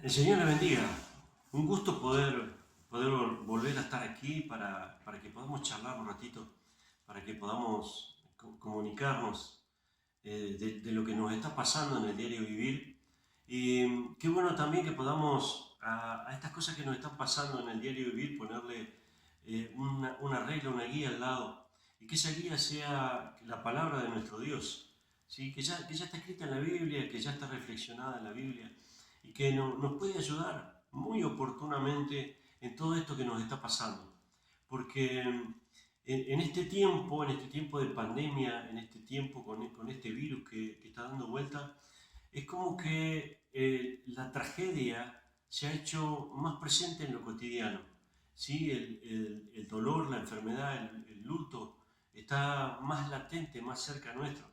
El Señor le bendiga. Un gusto poder volver a estar aquí para que podamos charlar un ratito, para que podamos comunicarnos de lo que nos está pasando en el diario vivir. Y qué bueno también que podamos a estas cosas que nos están pasando en el diario vivir ponerle una regla, una guía al lado. Y que esa guía sea la palabra de nuestro Dios, ¿sí? Que ya está escrita en la Biblia, que ya está reflexionada en la Biblia y que nos puede ayudar muy oportunamente en todo esto que nos está pasando. Porque en este tiempo de pandemia, en este tiempo con este virus que está dando vuelta, es como que la tragedia se ha hecho más presente en lo cotidiano. ¿Sí? El dolor, la enfermedad, el luto está más latente, más cerca nuestro.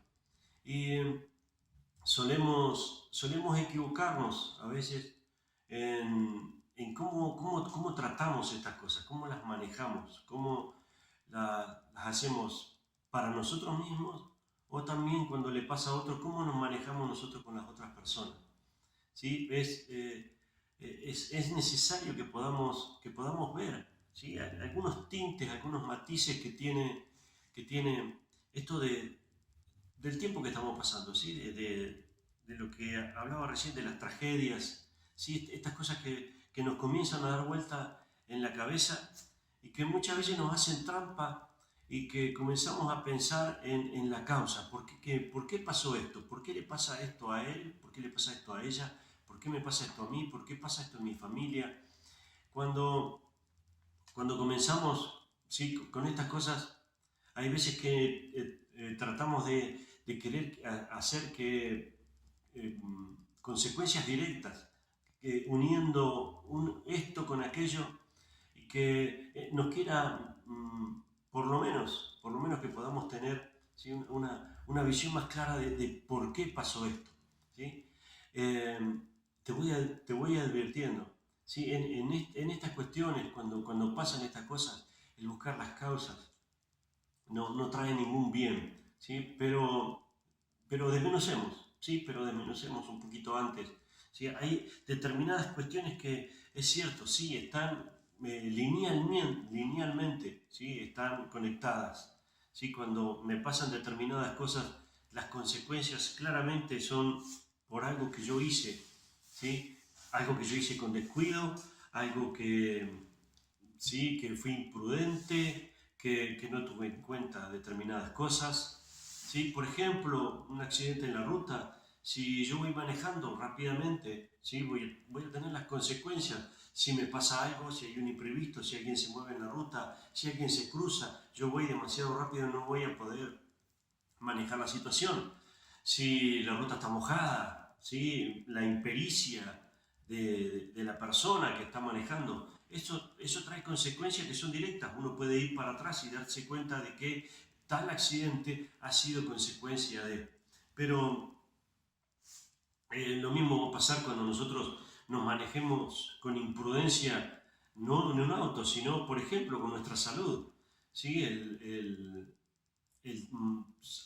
Y solemos equivocarnos a veces en cómo tratamos estas cosas, cómo las manejamos, cómo las hacemos para nosotros mismos o también cuando le pasa a otro, cómo nos manejamos nosotros con las otras personas. ¿Sí? Es necesario que podamos ver, ¿sí? Algunos tintes, algunos matices que tiene esto del tiempo que estamos pasando, ¿sí? De lo que hablaba recién, de las tragedias, ¿sí? Estas cosas que nos comienzan a dar vuelta en la cabeza y que muchas veces nos hacen trampa y que comenzamos a pensar en la causa. ¿Por qué pasó esto? ¿Por qué le pasa esto a él? ¿Por qué le pasa esto a ella? ¿Por qué me pasa esto a mí? ¿Por qué pasa esto en mi familia? Cuando, cuando comenzamos, ¿sí? Con estas cosas, hay veces que tratamos de querer hacer que consecuencias directas, uniendo esto con aquello, y que nos quiera, por lo menos que podamos tener, ¿sí? Una visión más clara de por qué pasó esto. ¿Sí? Eh, te voy advirtiendo, ¿sí? En estas cuestiones, cuando pasan estas cosas, el buscar las causas no trae ningún bien, ¿sí? Pero desmenuzemos, ¿sí? Pero desmenuzemos un poquito antes, ¿sí? Hay determinadas cuestiones que, es cierto, sí, están linealmente, ¿sí? Están conectadas, ¿sí? Cuando me pasan determinadas cosas, las consecuencias claramente son por algo que yo hice, ¿sí? Algo que yo hice con descuido, algo sí, que fui imprudente, que no tuve en cuenta determinadas cosas. ¿Sí? Por ejemplo, un accidente en la ruta, si yo voy manejando rápidamente, ¿sí? voy a tener las consecuencias. Si me pasa algo, si hay un imprevisto, si alguien se mueve en la ruta, si alguien se cruza, yo voy demasiado rápido, no voy a poder manejar la situación. Si la ruta está mojada, ¿sí? La impericia de la persona que está manejando, eso trae consecuencias que son directas. Uno puede ir para atrás y darse cuenta de que tal accidente ha sido consecuencia de... Pero lo mismo va a pasar cuando nosotros nos manejemos con imprudencia, no en un auto, sino, por ejemplo, con nuestra salud. ¿Sí?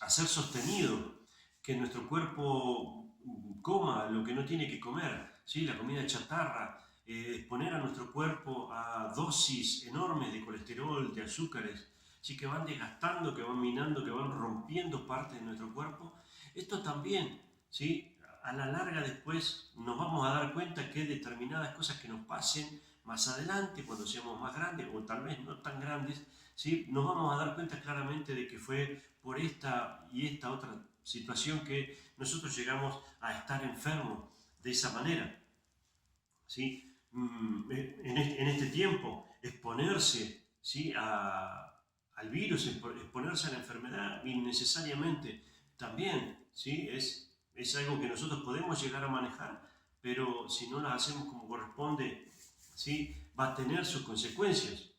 Hacer sostenido, que nuestro cuerpo coma lo que no tiene que comer, ¿sí? La comida chatarra, exponer a nuestro cuerpo a dosis enormes de colesterol, de azúcares, ¿sí? Que van desgastando, que van minando, que van rompiendo parte de nuestro cuerpo. Esto también, ¿sí? A la larga después nos vamos a dar cuenta que determinadas cosas que nos pasen más adelante, cuando seamos más grandes o tal vez no tan grandes, ¿sí? Nos vamos a dar cuenta claramente de que fue por esta y esta otra situación que nosotros llegamos a estar enfermos de esa manera. ¿Sí? En este tiempo, exponerse, ¿sí? Al virus, exponerse a la enfermedad innecesariamente también, ¿sí? Es algo que nosotros podemos llegar a manejar, pero si no las hacemos como corresponde, ¿sí? Va a tener sus consecuencias.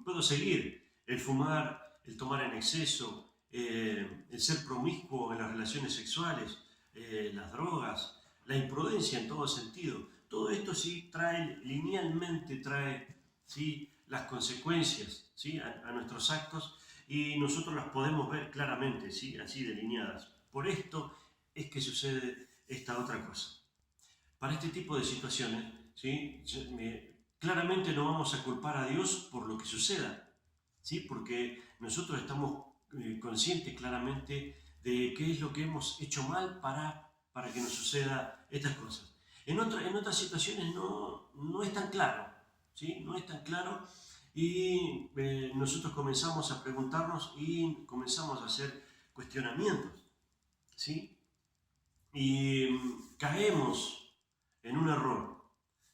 Puedo seguir: el fumar, el tomar en exceso, el ser promiscuo en las relaciones sexuales, las drogas, la imprudencia en todo sentido. Todo esto sí linealmente trae, ¿sí? Las consecuencias, ¿sí? A nuestros actos, y nosotros las podemos ver claramente, ¿sí? Así delineadas. Por esto es que sucede esta otra cosa. para este tipo de situaciones, ¿sí? Claramente no vamos a culpar a Dios por lo que suceda, ¿sí? Porque nosotros estamos conscientes claramente de qué es lo que hemos hecho mal para que nos suceda estas cosas. En otras situaciones no es tan claro, ¿sí? No es tan claro y nosotros comenzamos a preguntarnos y comenzamos a hacer cuestionamientos, ¿sí? Y caemos en un error,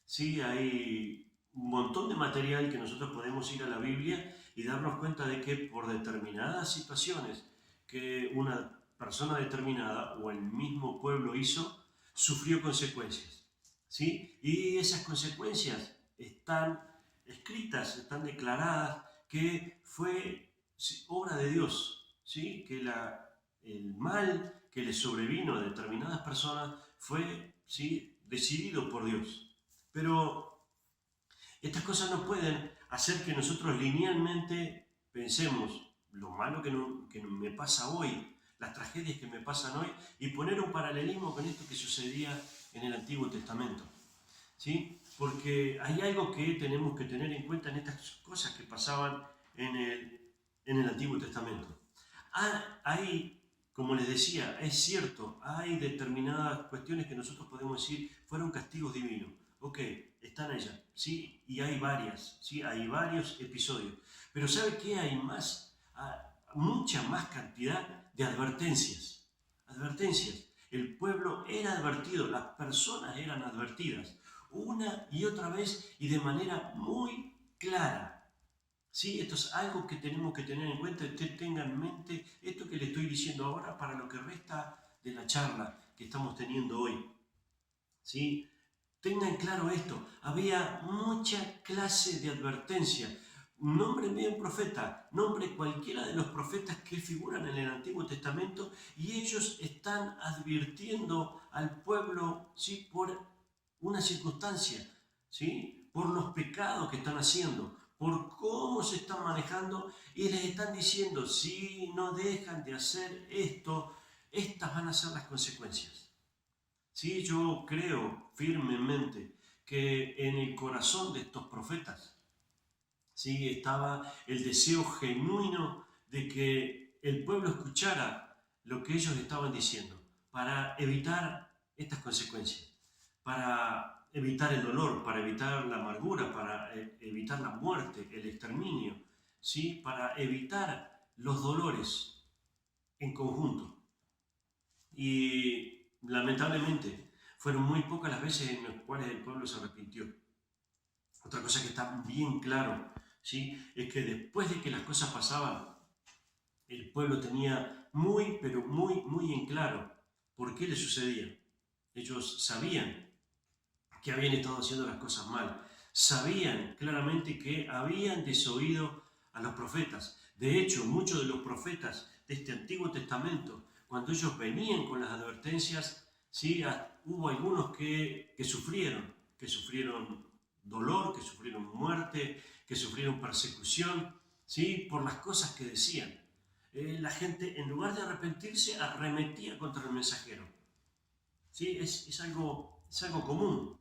¿sí? Hay un montón de material que nosotros podemos ir a la Biblia y darnos cuenta de que por determinadas situaciones que una persona determinada o el mismo pueblo hizo, sufrió consecuencias, ¿sí? Y esas consecuencias están escritas, están declaradas que fue obra de Dios, ¿sí? Que el mal que le sobrevino a determinadas personas fue, ¿sí?, decidido por Dios. Pero estas cosas no pueden hacer que nosotros linealmente pensemos lo malo que me pasa hoy, las tragedias que me pasan hoy, y poner un paralelismo con esto que sucedía en el Antiguo Testamento, ¿sí? Porque hay algo que tenemos que tener en cuenta en estas cosas que pasaban en el Antiguo Testamento. Hay, como les decía, es cierto, hay determinadas cuestiones que nosotros podemos decir fueron castigos divinos. Ok, están allá, ¿sí? Y hay varias, ¿sí? Hay varios episodios. Pero ¿sabe qué? Hay más, mucha más cantidad de advertencias. Advertencias. El pueblo era advertido, las personas eran advertidas, una y otra vez y de manera muy clara. Sí, esto es algo que tenemos que tener en cuenta. Usted tenga en mente esto que le estoy diciendo ahora para lo que resta de la charla que estamos teniendo hoy. ¿Sí? Tengan claro esto. Había mucha clase de advertencia. Nómbreme un profeta, nombre cualquiera de los profetas que figuran en el Antiguo Testamento y ellos están advirtiendo al pueblo, ¿sí?, por una circunstancia, ¿sí?, por los pecados que están haciendo, por cómo se están manejando y les están diciendo, si no dejan de hacer esto, estas van a ser las consecuencias. Sí, yo creo firmemente que en el corazón de estos profetas, sí, estaba el deseo genuino de que el pueblo escuchara lo que ellos estaban diciendo para evitar estas consecuencias, para evitar el dolor, para evitar la amargura, para evitar la muerte, el exterminio, ¿sí? Para evitar los dolores en conjunto. Y lamentablemente fueron muy pocas las veces en las cuales el pueblo se arrepintió. Otra cosa que está bien claro, ¿sí?, es que después de que las cosas pasaban, el pueblo tenía muy, pero muy en claro por qué le sucedía. Ellos sabían que habían estado haciendo las cosas mal. Sabían claramente que habían desoído a los profetas. De hecho, muchos de los profetas de este Antiguo Testamento, cuando ellos venían con las advertencias, ¿sí?, hubo algunos que sufrieron dolor, que sufrieron muerte, que sufrieron persecución, ¿sí?, por las cosas que decían. La gente, en lugar de arrepentirse, arremetía contra el mensajero. ¿Sí? Es algo común.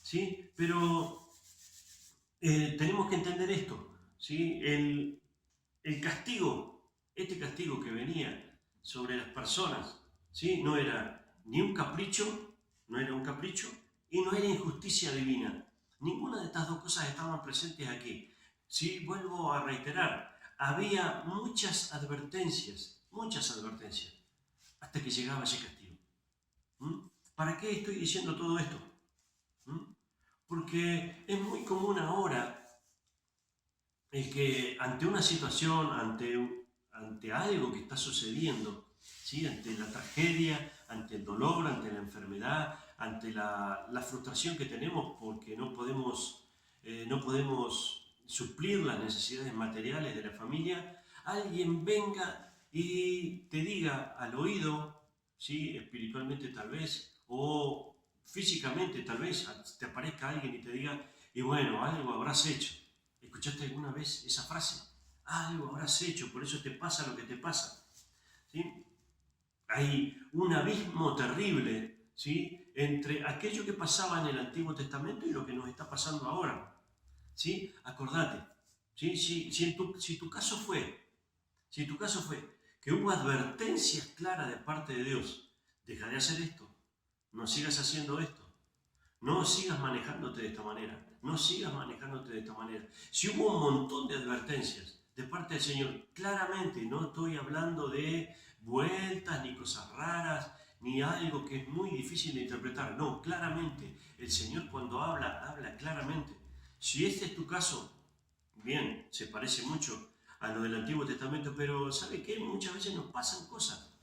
¿Sí? Pero tenemos que entender esto, ¿sí? El castigo, este castigo que venía sobre las personas, ¿sí?, no era ni un capricho, no era un capricho y no era injusticia divina. Ninguna de estas dos cosas estaban presentes aquí. ¿Sí? Vuelvo a reiterar, había muchas advertencias, hasta que llegaba ese castigo. ¿Mm? ¿Para qué estoy diciendo todo esto? ¿Mm? Porque es muy común ahora el que ante una situación, ante algo que está sucediendo, ¿sí?, ante la tragedia, ante el dolor, ante la enfermedad, ante la frustración que tenemos porque no podemos suplir las necesidades materiales de la familia, alguien venga y te diga al oído, ¿sí?, espiritualmente tal vez, o físicamente tal vez, te aparezca alguien y te diga, y bueno, algo habrás hecho. ¿Escuchaste alguna vez esa frase? Algo habrás hecho, por eso te pasa lo que te pasa. ¿Sí? Hay un abismo terrible, ¿sí?, entre aquello que pasaba en el Antiguo Testamento y lo que nos está pasando ahora. ¿Sí? Acordate, ¿sí? Si tu caso fue, si tu caso fue que hubo advertencias claras de parte de Dios, deja de hacer esto, no sigas haciendo esto, no sigas manejándote de esta manera, no sigas manejándote de esta manera. Si hubo un montón de advertencias de parte del Señor, claramente no estoy hablando de vueltas ni cosas raras, ni algo que es muy difícil de interpretar. No, claramente, el Señor cuando habla, habla claramente. Si este es tu caso, bien, se parece mucho a lo del Antiguo Testamento, pero ¿sabe qué? Muchas veces nos pasan cosas,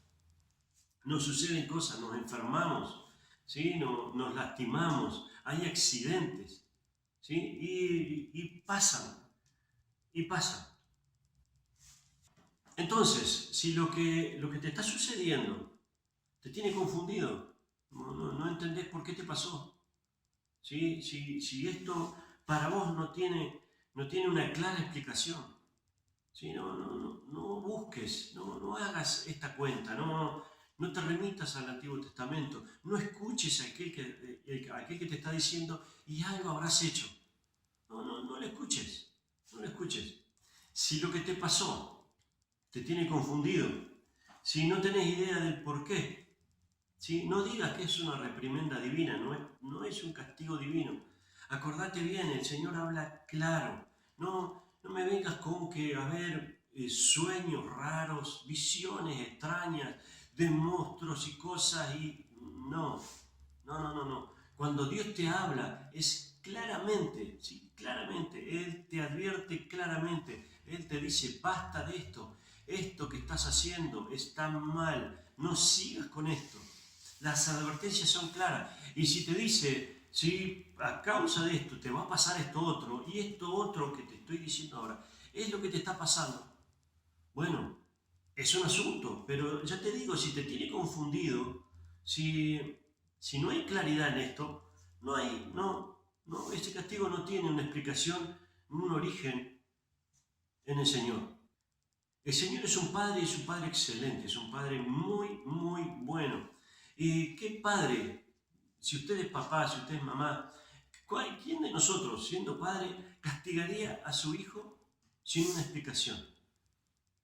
nos suceden cosas, nos enfermamos, ¿sí? Nos lastimamos, hay accidentes, ¿sí? Y pasan, y pasan. Entonces, si lo que te está sucediendo te tiene confundido, no entendés por qué te pasó, ¿sí? Si esto para vos no tiene una clara explicación, ¿sí? No busques, no hagas esta cuenta, no te remitas al Antiguo Testamento, no escuches a aquel que te está diciendo y algo habrás hecho. No le escuches, no le escuches. Si lo que te pasó te tiene confundido, si no tenés idea del por qué, ¿sí? No digas que es una reprimenda divina, no es un castigo divino. Acordate bien, el Señor habla claro. No me vengas con que, a ver, sueños raros, visiones extrañas de monstruos y cosas y... No. Cuando Dios te habla es claramente, ¿sí? Claramente, Él te advierte claramente. Él te dice, basta de esto que estás haciendo está mal, no sigas con esto. Las advertencias son claras. Y si te dice, si a causa de esto te va a pasar esto otro, y esto otro que te estoy diciendo ahora, es lo que te está pasando. Bueno, es un asunto, pero ya te digo, si te tiene confundido, si no hay claridad en esto, este castigo no tiene una explicación, un origen en el Señor. El Señor es un Padre y es un Padre excelente, es un Padre muy, muy bueno. ¿Y qué padre? Si usted es papá, si usted es mamá, ¿quién de nosotros, siendo padre, castigaría a su hijo sin una explicación?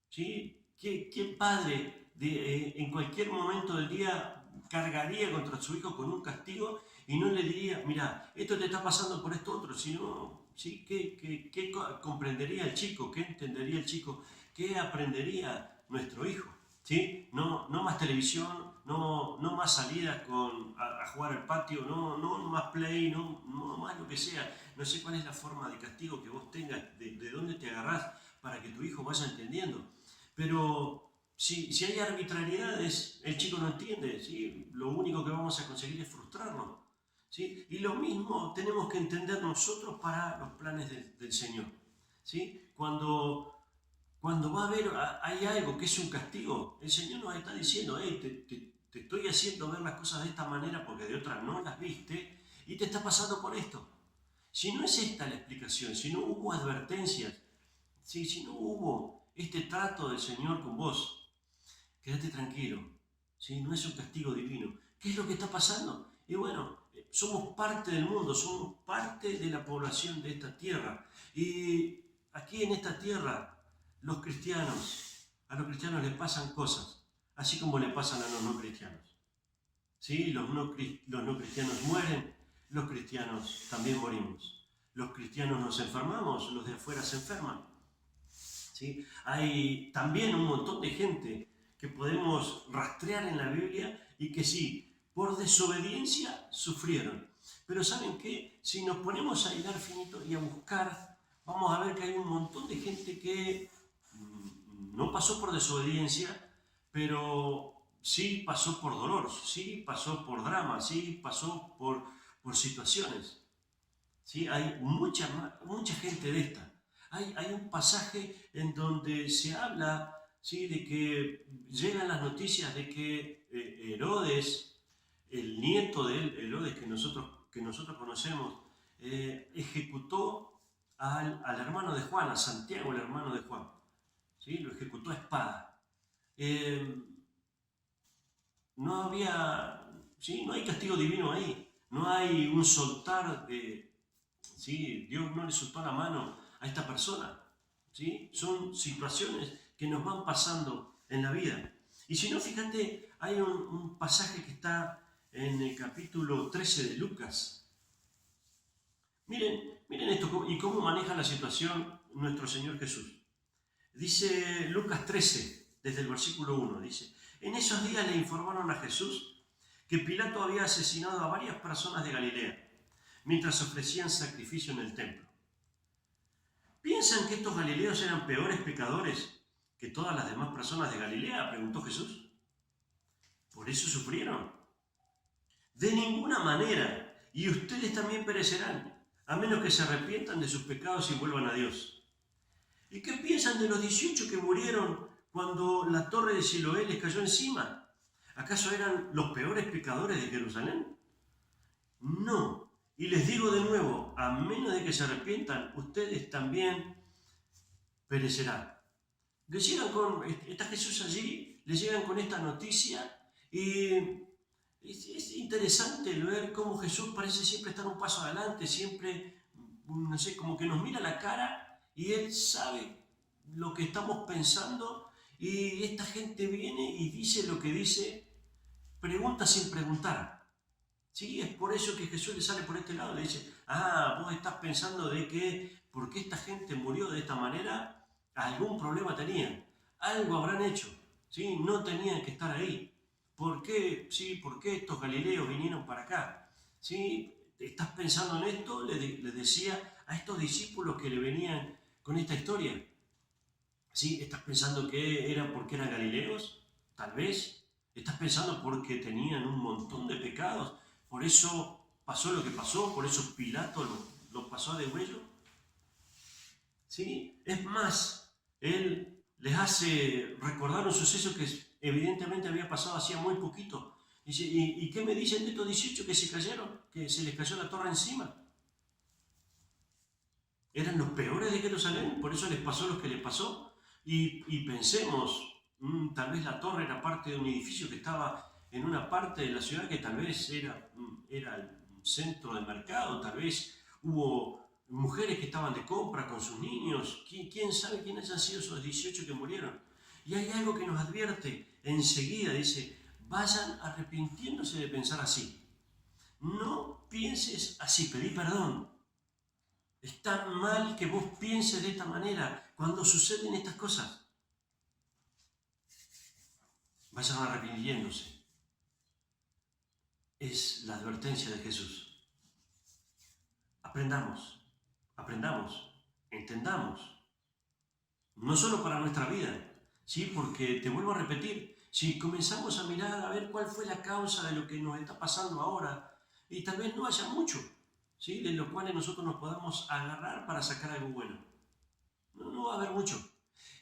¿Sí? ¿Qué padre en cualquier momento del día cargaría contra su hijo con un castigo y no le diría, mira, esto te está pasando por esto otro? Sino, ¿sí? ¿Qué comprendería el chico? ¿Qué entendería el chico? ¿Qué aprendería nuestro hijo? ¿Sí? No más televisión, no más salidas a jugar al patio, no más play, no más lo que sea. No sé cuál es la forma de castigo que vos tengas, de dónde te agarrás para que tu hijo vaya entendiendo. Pero si hay arbitrariedades, el chico no entiende, ¿sí? Lo único que vamos a conseguir es frustrarlo, ¿sí? Y lo mismo tenemos que entender nosotros para los planes del Señor, ¿sí? Cuando va a haber, hay algo que es un castigo, el Señor nos está diciendo, hey, te estoy haciendo ver las cosas de esta manera porque de otra no las viste y te está pasando por esto. Si no es esta la explicación, si no hubo advertencias, ¿sí? Si no hubo este trato del Señor con vos, quédate tranquilo, ¿sí? No es un castigo divino. ¿Qué es lo que está pasando? Y bueno, somos parte del mundo, somos parte de la población de esta tierra. Y aquí en esta tierra, a los cristianos les pasan cosas, así como le pasan a los no cristianos. ¿Sí? Los no cristianos mueren, los cristianos también morimos. Los cristianos nos enfermamos, los de afuera se enferman. ¿Sí? Hay también un montón de gente que podemos rastrear en la Biblia y que sí, por desobediencia sufrieron. Pero ¿saben qué? Si nos ponemos a hilar finito y a buscar, vamos a ver que hay un montón de gente que no pasó por desobediencia, pero sí pasó por dolor, sí pasó por drama, sí pasó por situaciones. ¿Sí? Hay mucha gente de esta. Hay un pasaje en donde se habla, ¿sí? De que llegan las noticias de que Herodes, el nieto de él, Herodes que nosotros conocemos, ejecutó al hermano de Juan, a Santiago, el hermano de Juan. ¿Sí? Lo ejecutó a espada. No había, ¿sí? No hay castigo divino ahí. No hay un soltar de... ¿sí? Dios no le soltó la mano a esta persona. ¿Sí? Son situaciones que nos van pasando en la vida. Y si no, fíjate, hay un pasaje que está en el capítulo 13 de Lucas. Miren esto y cómo maneja la situación nuestro Señor Jesús. Dice Lucas 13, desde el versículo 1, dice: en esos días le informaron a Jesús que Pilato había asesinado a varias personas de Galilea, mientras ofrecían sacrificio en el templo. ¿Piensan que estos galileos eran peores pecadores que todas las demás personas de Galilea?, preguntó Jesús. ¿Por eso sufrieron? De ninguna manera, y ustedes también perecerán, a menos que se arrepientan de sus pecados y vuelvan a Dios. ¿Y qué piensan de los 18 que murieron cuando la torre de Siloé les cayó encima? ¿Acaso eran los peores pecadores de Jerusalén? No. Y les digo de nuevo, a menos de que se arrepientan, ustedes también perecerán. Está Jesús allí, le llegan con esta noticia y es interesante ver cómo Jesús parece siempre estar un paso adelante, siempre, no sé, como que nos mira la cara y Él sabe lo que estamos pensando y esta gente viene y dice lo que dice, pregunta sin preguntar. Sí, es por eso que Jesús le sale por este lado, le dice: vos estás pensando de que ¿por qué esta gente murió de esta manera? Algún problema tenían, algo habrán hecho, ¿sí? No tenían que estar ahí. ¿Por qué? ¿Sí? ¿Por qué estos galileos vinieron para acá? ¿Sí? ¿Estás pensando en esto? Le decía a estos discípulos que le venían con esta historia. ¿Sí? ¿Estás pensando que era porque eran galileos? Tal vez. ¿Estás pensando porque tenían un montón de pecados? Por eso pasó lo que pasó, por eso Pilato lo pasó a degüello. ¿Sí? Es más, él les hace recordar un suceso que evidentemente había pasado hacía muy poquito. Dice: ¿y qué me dicen de estos 18 que se cayeron? Que se les cayó la torre encima. Eran los peores de Jerusalén, por eso les pasó lo que les pasó. Y pensemos, tal vez la torre era parte de un edificio que estaba en una parte de la ciudad que tal vez era el centro de mercado, tal vez hubo mujeres que estaban de compra con sus niños. ¿Quién sabe quiénes han sido esos 18 que murieron? Y hay algo que nos advierte enseguida, dice: vayan arrepintiéndose de pensar así. No pienses así, pedí perdón. Está mal que vos pienses de esta manera cuando suceden estas cosas. Vayan arrepintiéndose. Es la advertencia de Jesús. Aprendamos, entendamos. No solo para nuestra vida, ¿sí? Porque te vuelvo a repetir, si comenzamos a mirar a ver cuál fue la causa de lo que nos está pasando ahora, y tal vez no haya mucho, ¿sí?, de lo cual nosotros nos podamos agarrar para sacar algo bueno. No va a haber mucho.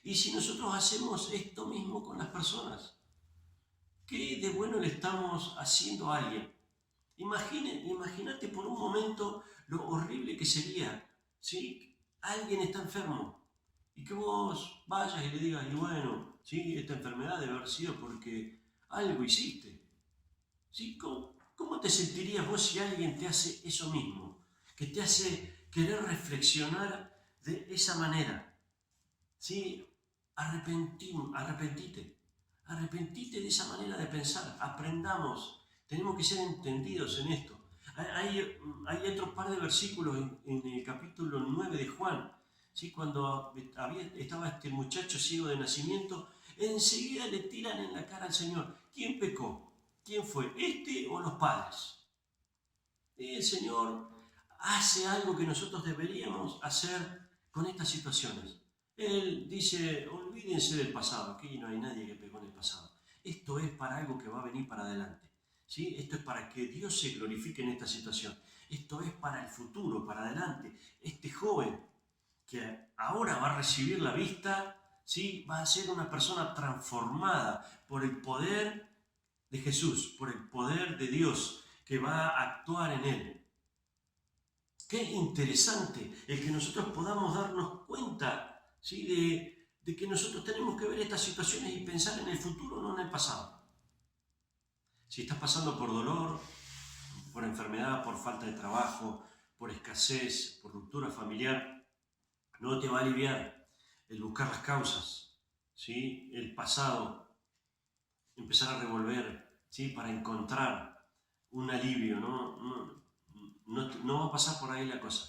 Y si nosotros hacemos esto mismo con las personas, ¿qué de bueno le estamos haciendo a alguien? Imagínate por un momento lo horrible que sería, ¿sí? Alguien está enfermo y que vos vayas y le digas: y bueno, ¿sí?, esta enfermedad debe haber sido porque algo hiciste. ¿Sí? ¿Cómo te sentirías vos si alguien te hace eso mismo? Que te hace querer reflexionar de esa manera. ¿Sí? Arrepentite de esa manera de pensar. Aprendamos. Tenemos que ser entendidos en esto. Hay otro par de versículos en el capítulo 9 de Juan. ¿Sí? Cuando estaba este muchacho ciego de nacimiento, enseguida le tiran en la cara al Señor: ¿quién pecó? ¿Quién fue? ¿Este o los padres? Y el Señor hace algo que nosotros deberíamos hacer con estas situaciones. Él dice: olvídense del pasado, aquí no hay nadie que pecó en el pasado. Esto es para algo que va a venir para adelante. ¿Sí? Esto es para que Dios se glorifique en esta situación. Esto es para el futuro, para adelante. Este joven que ahora va a recibir la vista, ¿sí?, va a ser una persona transformada por el poder de Jesús, por el poder de Dios que va a actuar en él. Qué interesante el que nosotros podamos darnos cuenta, ¿sí?, de que nosotros tenemos que ver estas situaciones y pensar en el futuro, no en el pasado. Si estás pasando por dolor, por enfermedad, por falta de trabajo, por escasez, por ruptura familiar, no te va a aliviar el buscar las causas, ¿sí? El pasado, empezar a revolver, ¿sí? Para encontrar un alivio, no va a pasar por ahí la cosa.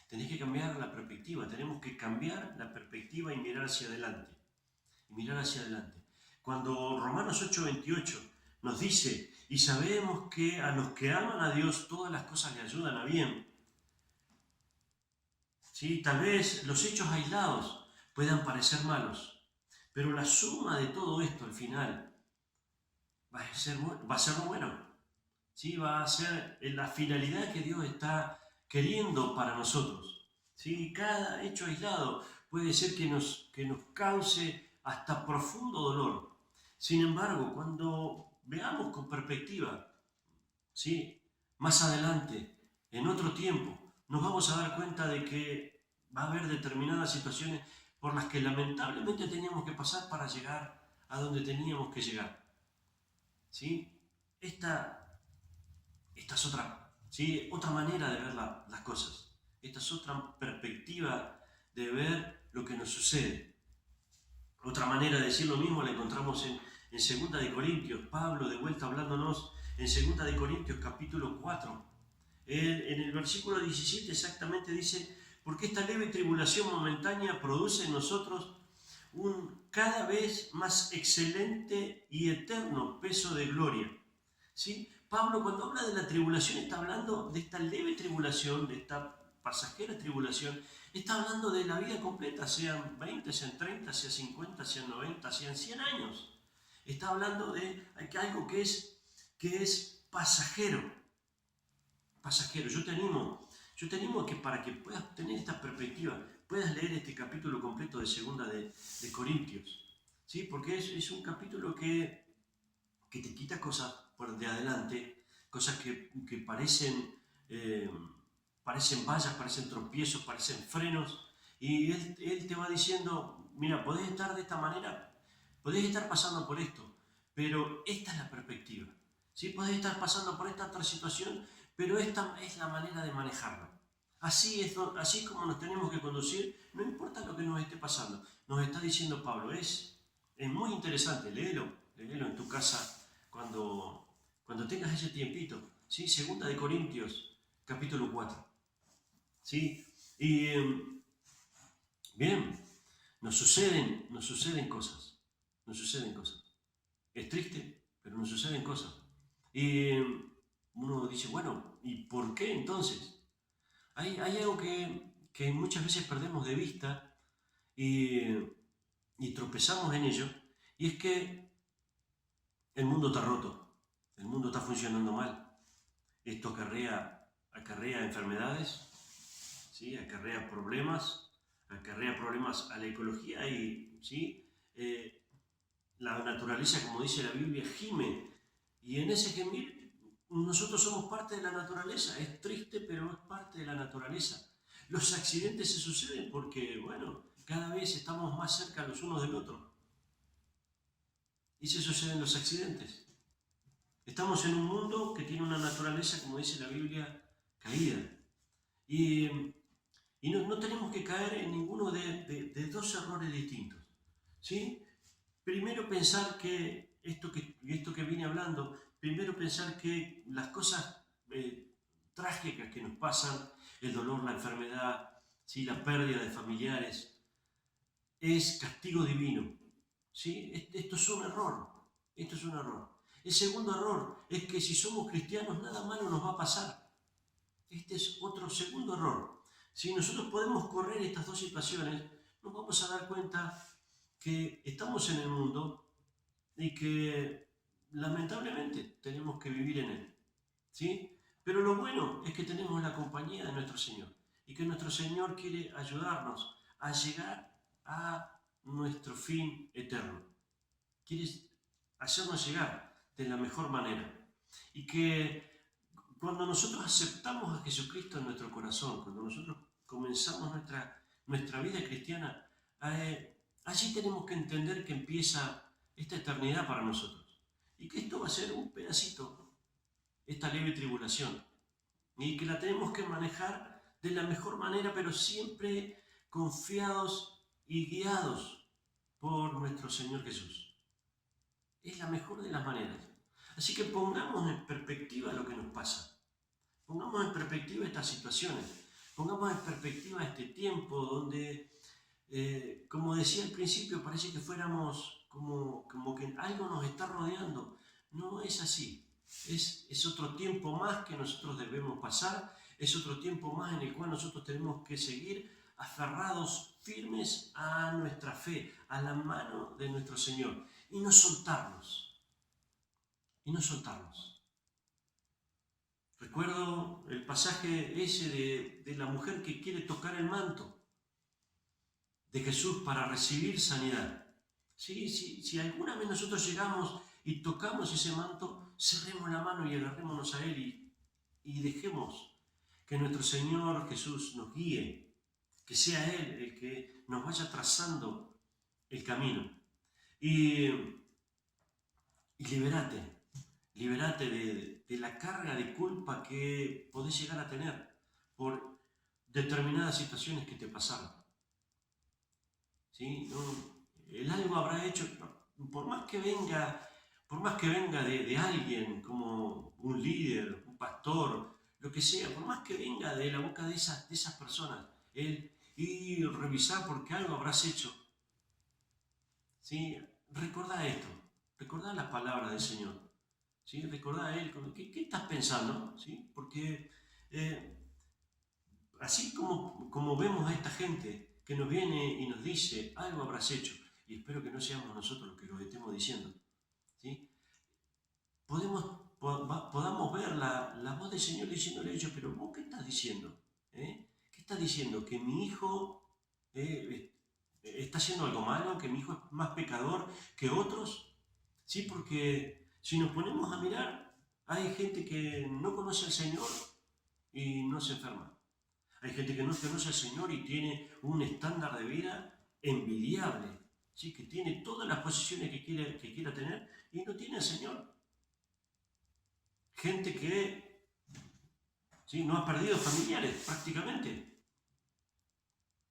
Tenés que cambiar la perspectiva, tenemos que cambiar la perspectiva y mirar hacia adelante. Y mirar hacia adelante. Cuando Romanos 8:28 nos dice, y sabemos que a los que aman a Dios todas las cosas le ayudan a bien. ¿Sí? Tal vez los hechos aislados puedan parecer malos, pero la suma de todo esto al final va a ser lo bueno. ¿Sí? Va a ser la finalidad que Dios está queriendo para nosotros. ¿Sí? Cada hecho aislado puede ser que nos cause hasta profundo dolor. Sin embargo, cuando veamos con perspectiva, ¿sí? Más adelante, en otro tiempo, nos vamos a dar cuenta de que va a haber determinadas situaciones por las que lamentablemente teníamos que pasar para llegar a donde teníamos que llegar. ¿Sí? Esta es otra, ¿sí? Otra manera de ver las cosas. Esta es otra perspectiva de ver lo que nos sucede. Otra manera de decir lo mismo la encontramos en 2 de Corintios. Pablo de vuelta hablándonos en 2 de Corintios capítulo 4. En el versículo 17 exactamente dice, porque esta leve tribulación momentánea produce en nosotros un cada vez más excelente y eterno peso de gloria. ¿Sí? Pablo cuando habla de la tribulación está hablando de esta leve tribulación, de esta pasajera tribulación, está hablando de la vida completa, sean 20, sean 30, sean 50, sean 90, sean 100 años. Está hablando de algo que es pasajero. Pasajero. Yo te animo a que para que puedas tener esta perspectiva, puedas leer este capítulo completo de 2 de Corintios. ¿Sí? Porque es un capítulo que te quita cosas por de adelante, cosas que parecen vallas, parecen tropiezos, parecen frenos, y él te va diciendo, mira, podés estar de esta manera, podés estar pasando por esto, pero esta es la perspectiva. ¿Sí? Podés estar pasando por esta otra situación, pero esta es la manera de manejarla. Así es como nos tenemos que conducir, no importa lo que nos esté pasando. Nos está diciendo Pablo, es muy interesante, léelo en tu casa cuando tengas ese tiempito. ¿Sí? 2 de Corintios, capítulo 4. ¿Sí? Y bien, nos suceden cosas. Nos suceden cosas. Es triste, pero nos suceden cosas. Y uno dice, bueno, ¿y por qué entonces? Hay algo que muchas veces perdemos de vista y tropezamos en ello, y es que el mundo está roto, el mundo está funcionando mal. Esto acarrea enfermedades, ¿sí? acarrea problemas a la ecología y ¿sí? La naturaleza, como dice la Biblia, gime. Y en ese gemir nosotros somos parte de la naturaleza. Es triste, pero es parte de la naturaleza. Los accidentes se suceden porque, bueno, cada vez estamos más cerca los unos del otro. Y se suceden los accidentes. Estamos en un mundo que tiene una naturaleza, como dice la Biblia, caída. Y, no tenemos que caer en ninguno de dos errores distintos. ¿Sí? Primero pensar que esto que vine hablando, primero pensar que las cosas trágicas que nos pasan, el dolor, la enfermedad, ¿sí? La pérdida de familiares, es castigo divino. ¿Sí? Esto es un error. Esto es un error. El segundo error es que si somos cristianos nada malo nos va a pasar. Este es otro segundo error. Si nosotros podemos correr estas dos situaciones, nos vamos a dar cuenta que estamos en el mundo y que lamentablemente tenemos que vivir en él. ¿Sí? Pero lo bueno es que tenemos la compañía de nuestro Señor y que nuestro Señor quiere ayudarnos a llegar a nuestro fin eterno. Quiere hacernos llegar de la mejor manera. Y que cuando nosotros aceptamos a Jesucristo en nuestro corazón, cuando nosotros comenzamos nuestra vida cristiana, allí tenemos que entender que empieza esta eternidad para nosotros. y que esto va a ser un pedacito, esta leve tribulación, y que la tenemos que manejar de la mejor manera, pero siempre confiados y guiados por nuestro Señor Jesús. Es la mejor de las maneras. Así que pongamos en perspectiva lo que nos pasa. Pongamos en perspectiva estas situaciones. Pongamos en perspectiva este tiempo donde, como decía al principio, parece que fuéramos como que algo nos está rodeando. No es así. Es otro tiempo más que nosotros debemos pasar. Es otro tiempo más en el cual nosotros tenemos que seguir aferrados, firmes a nuestra fe, a la mano de nuestro Señor. Y no soltarnos. Y no soltarnos. Recuerdo el pasaje ese de la mujer que quiere tocar el manto de Jesús para recibir sanidad. Sí, si alguna vez nosotros llegamos y tocamos ese manto, cerremos la mano y agarrémonos a Él y dejemos que nuestro Señor Jesús nos guíe, que sea Él el que nos vaya trazando el camino. Y liberate de la carga de culpa que podés llegar a tener por determinadas situaciones que te pasaron. ¿Sí? No, el algo habrá hecho, por más que venga de alguien como un líder, un pastor, lo que sea, por más que venga de la boca de esas personas, y revisar por qué algo habrás hecho. ¿Sí? Recordá esto, recordá las palabras del Señor. ¿Sí? Recordá a Él, ¿qué estás pensando? ¿Sí? Porque así como vemos a esta gente que nos viene y nos dice, algo habrás hecho, y espero que no seamos nosotros los que lo estemos diciendo, ¿sí? Podamos ver la voz del Señor diciéndole a ellos, pero ¿vos qué estás diciendo? ¿Qué estás diciendo? ¿Que mi hijo está haciendo algo malo? ¿Que mi hijo es más pecador que otros? ¿Sí? Porque si nos ponemos a mirar, hay gente que no conoce al Señor y no se enferma. Hay gente que no conoce al Señor y tiene un estándar de vida envidiable, ¿sí? Que tiene todas las posiciones que quiera tener y no tiene al Señor. Gente que, ¿sí?, no ha perdido familiares prácticamente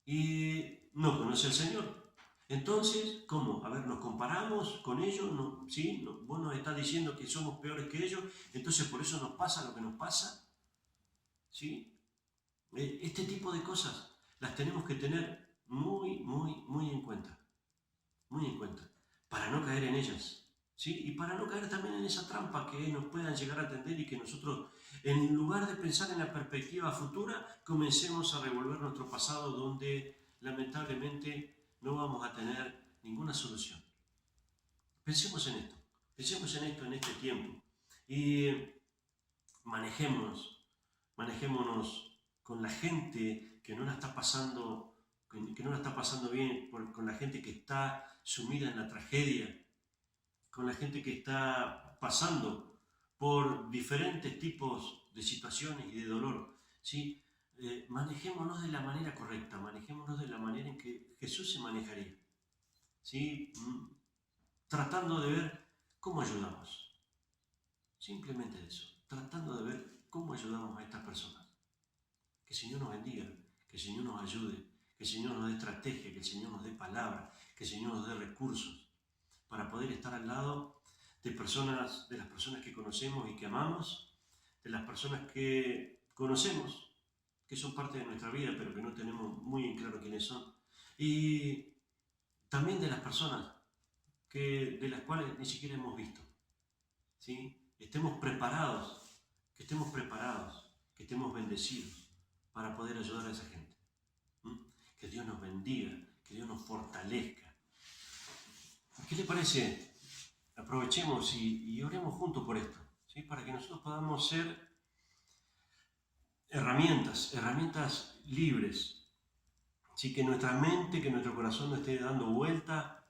y no conoce al Señor. Entonces, ¿cómo? A ver, ¿nos comparamos con ellos? ¿No? ¿Sí? ¿No? ¿Vos nos estás diciendo que somos peores que ellos? Entonces, ¿por eso nos pasa lo que nos pasa? ¿Sí? Este tipo de cosas las tenemos que tener muy, muy, muy en cuenta. Muy en cuenta. Para no caer en ellas. ¿Sí? Y para no caer también en esa trampa que nos puedan llegar a tender y que nosotros, en lugar de pensar en la perspectiva futura, comencemos a revolver nuestro pasado donde lamentablemente no vamos a tener ninguna solución. Pensemos en esto en este tiempo y manejémonos con la gente que no la está pasando, bien, con la gente que está sumida en la tragedia, con la gente que está pasando por diferentes tipos de situaciones y de dolor, ¿sí? Manejémonos de la manera correcta, manejémonos de la manera en que Jesús se manejaría, ¿sí? Tratando de ver cómo ayudamos, simplemente eso, tratando de ver cómo ayudamos a estas personas. Que el Señor nos bendiga, que el Señor nos ayude, que el Señor nos dé estrategia, que el Señor nos dé palabra, que el Señor nos dé recursos para poder estar al lado de las personas que conocemos y que amamos, de las personas que conocemos, que son parte de nuestra vida, pero que no tenemos muy en claro quiénes son, y también de las personas de las cuales ni siquiera hemos visto. ¿Sí? Que estemos preparados, que estemos bendecidos para poder ayudar a esa gente. Que Dios nos bendiga, que Dios nos fortalezca. ¿Qué le parece? Aprovechemos y oremos juntos por esto, ¿sí? Para que nosotros podamos ser herramientas libres, ¿sí? Que nuestra mente, que nuestro corazón no esté dando vuelta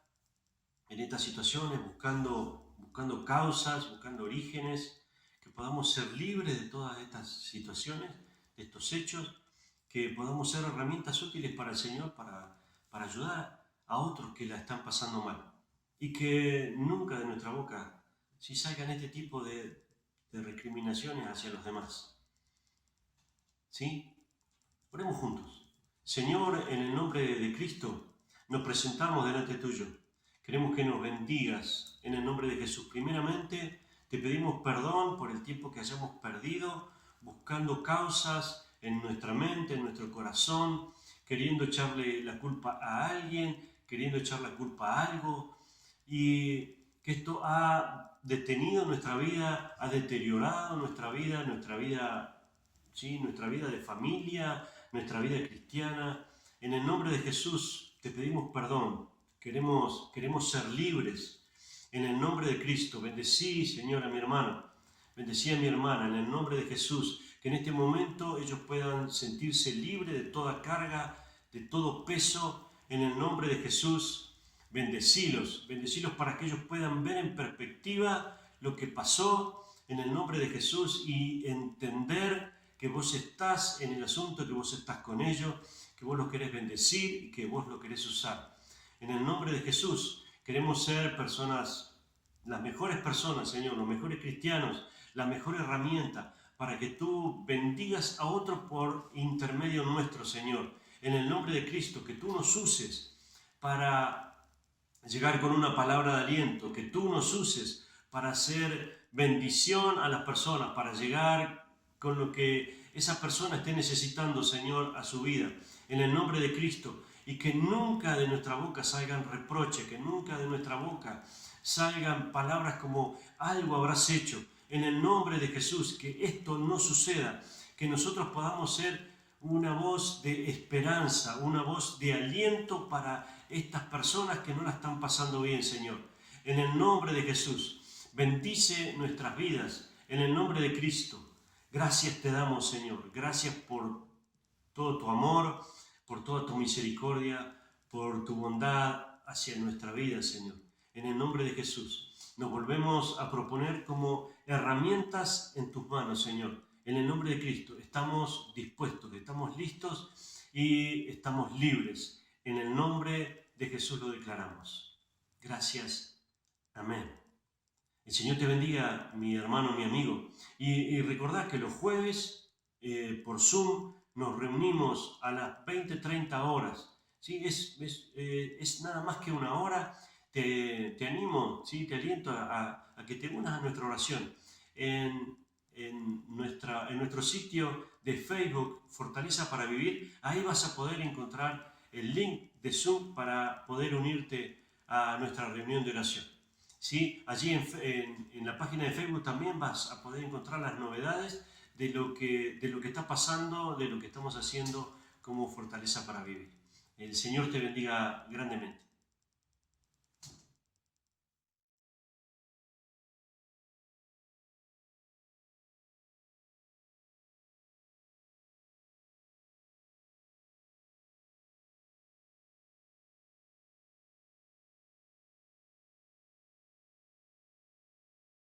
en estas situaciones, buscando causas, buscando orígenes, que podamos ser libres de todas estas situaciones, de estos hechos, que podamos ser herramientas útiles para el Señor, para ayudar a otros que la están pasando mal. Y que nunca de nuestra boca si salgan este tipo de recriminaciones hacia los demás. ¿Sí? Oremos juntos. Señor, en el nombre de Cristo, nos presentamos delante tuyo. Queremos que nos bendigas en el nombre de Jesús. Primeramente, te pedimos perdón por el tiempo que hayamos perdido, buscando causas en nuestra mente, en nuestro corazón, queriendo echarle la culpa a alguien, queriendo echar la culpa a algo, y que esto ha detenido nuestra vida, ha deteriorado nuestra vida, ¿sí? Nuestra vida de familia, nuestra vida cristiana. En el nombre de Jesús te pedimos perdón. Queremos ser libres. En el nombre de Cristo, bendecí, Señor, a mi hermano. Bendecí a mi hermana en el nombre de Jesús. Que en este momento ellos puedan sentirse libres de toda carga, de todo peso. En el nombre de Jesús, bendecílos para que ellos puedan ver en perspectiva lo que pasó en el nombre de Jesús y entender que vos estás en el asunto, que vos estás con ellos, que vos los querés bendecir y que vos los querés usar. En el nombre de Jesús queremos ser personas, las mejores personas, Señor, los mejores cristianos, la mejor herramienta para que tú bendigas a otros por intermedio nuestro, Señor. En el nombre de Cristo, que tú nos uses para llegar con una palabra de aliento, que tú nos uses para hacer bendición a las personas, para llegar con lo que esa persona esté necesitando, Señor, a su vida, en el nombre de Cristo, y que nunca de nuestra boca salgan reproches, que nunca de nuestra boca salgan palabras como algo habrás hecho, en el nombre de Jesús, que esto no suceda, que nosotros podamos ser una voz de esperanza, una voz de aliento para estas personas que no la están pasando bien, Señor. En el nombre de Jesús, bendice nuestras vidas, en el nombre de Cristo. Gracias te damos, Señor. Gracias por todo tu amor, por toda tu misericordia, por tu bondad hacia nuestra vida, Señor. En el nombre de Jesús, nos volvemos a proponer como herramientas en tus manos, Señor. En el nombre de Cristo, estamos dispuestos, estamos listos y estamos libres. En el nombre de Jesús lo declaramos. Gracias. Amén. El Señor te bendiga, mi hermano, mi amigo. Y recordad que los jueves por Zoom nos reunimos a las 20:30 horas. ¿Sí? Es nada más que una hora. Te animo, ¿sí? Te aliento a que te unas a nuestra oración. En nuestro sitio de Facebook, Fortaleza para Vivir, ahí vas a poder encontrar el link de Zoom para poder unirte a nuestra reunión de oración. ¿Sí? Allí en la página de Facebook también vas a poder encontrar las novedades de lo que está pasando, de lo que estamos haciendo como Fortaleza para Vivir. El Señor te bendiga grandemente.